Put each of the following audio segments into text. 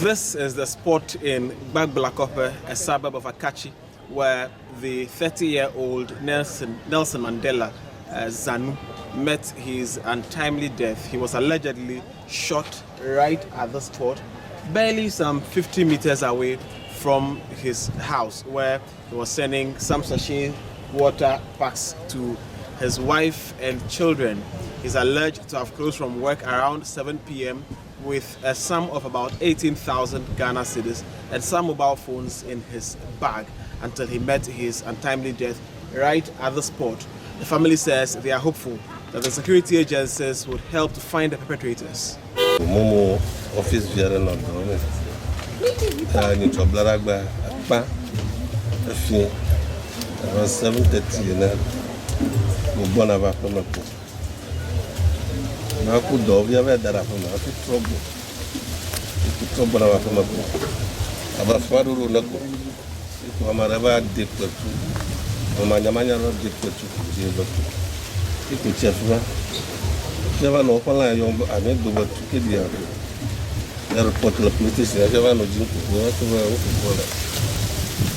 This is the spot in Gbagblakokpe, a suburb of Akatsi, where the 30-year-old Nelson Mandela Zanu met his untimely death. He was allegedly shot right at the spot, barely some 50 meters away from his house, where he was sending some sachet water packs to his wife and children. He's alleged to have closed from work around 7 p.m. with a sum of about 18,000 Ghana cedis and some mobile phones in his bag until he met his untimely death right at the spot. The family says they are hopeful that the security agencies would help to find the perpetrators. Momo office viara na do. Ni toblaragba pa afin around 7:30 na mo bona ba ko na ko. Na ku do via ve dara ko na fi trouble. Ku trouble na ba ko na ko. Aba faru na ko. Ko amara ba de ko tu. O manya ro de ko tu je lo tu. Ku chef ba. Java no pala yo ame do ba tu ke dia. Airport la police ya java no jinko ko to ba ko la.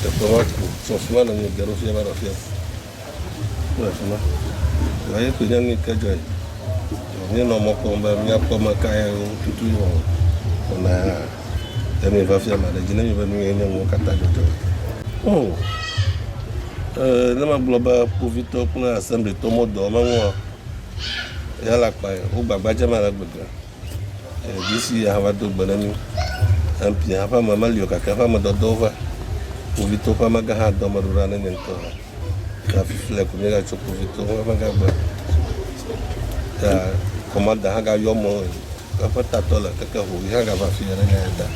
Te ko wa ko so fuma na ni garo fi ba ro fi. Ko fuma. Wa ye ko nyani ka joy. Ni no mo ko ba mi ko ma ka ya tutu yo. Ona te mi va fi ma de jina mi ba mi ni mo ka ta do. Oh. Lama bloba povito kuna assembly tomo do manwa. Yala pa o gbagba jama la gbegbe. Disi ya wa do gbanani. Ampi apa mama lio ka fa ma do dova. Povito pa maga ha do marura na nento. Ka fi fle ko mega cho povito ma maga ba. Ta komanda ha ga yo mo. Ka fa ta tola ka ka ho ha ga ba fi na ga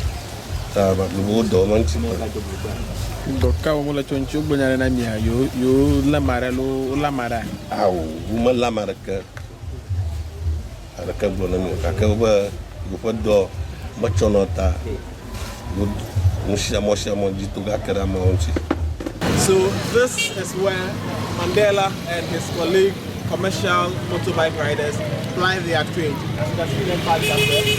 ta ba lu do man chi mo. Doka wo la choncho gbonyare na mia yo lamara lo lamara. Aw, mo lamara ka. Ala ka blona mi ka ka ba go fa do ma chonota. Mo jitu ga kera ma onchi. So this is where Mandela and his colleague commercial motorbike riders ply their trade. As you can see them parked up there.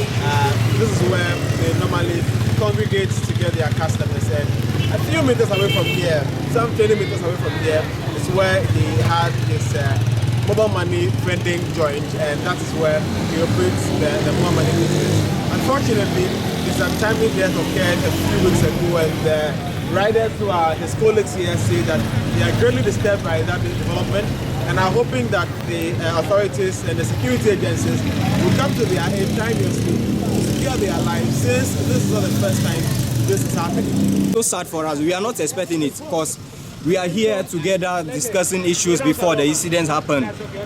This is where they normally congregate to get their customers. And a few meters away from here, some 20 meters away from here, is where he had his mobile money vending joint, and that is where he operates the mobile money business. Unfortunately, his untimely death occurred a few weeks ago, and the riders who are his colleagues here say that they are greatly disturbed by that development and are hoping that the authorities and the security agencies will come to their aid timeously to secure their lives, since this is not the first time this is happening. So sad for us. We are not expecting it because we are here together discussing issues before the incidents happen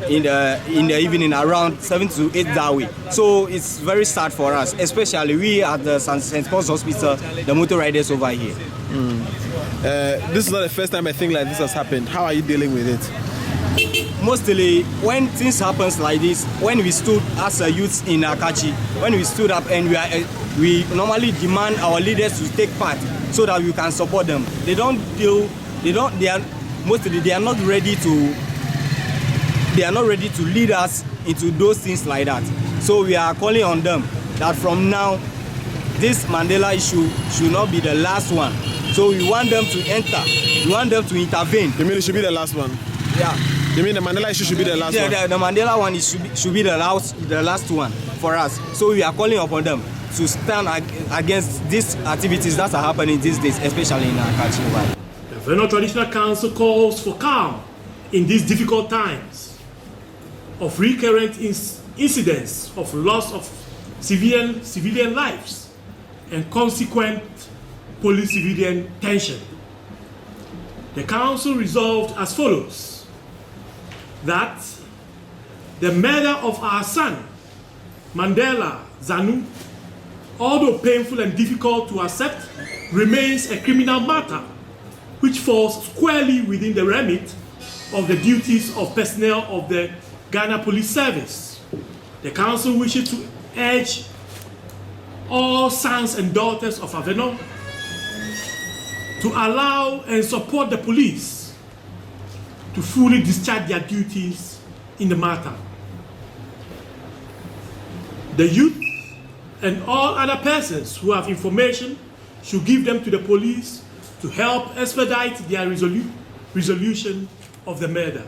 in the evening around 7 to 8 that way. So it's very sad for us, especially we at the St. Paul's Hospital, the motor riders over here. This is not the first time a thing like this has happened. How are you dealing with it? Mostly when things happens like this, when we stood as a youth in Akatsi, when we stood up and we normally demand our leaders to take part so that we can support them. They are not ready to lead us into those things like that. So we are calling on them that from now this Mandela issue should not be the last one. So we want them to enter. We want them to intervene. You mean it should be the last one? Yeah. You mean the Mandela issue should be the last one? The Mandela one should be the last one for us. So we are calling upon them to stand against these activities that are happening these days, especially in Akatsi. The Avenor Traditional Council calls for calm in these difficult times of recurrent incidents of loss of civilian lives and consequent police-civilian tension. The council resolved as follows: that the murder of our son, Mandela Zanu, although painful and difficult to accept, remains a criminal matter which falls squarely within the remit of the duties of personnel of the Ghana Police Service. The council wishes to urge all sons and daughters of Avenor to allow and support the police to fully discharge their duties in the matter. The youth and all other persons who have information should give them to the police to help expedite their resolution of the murder.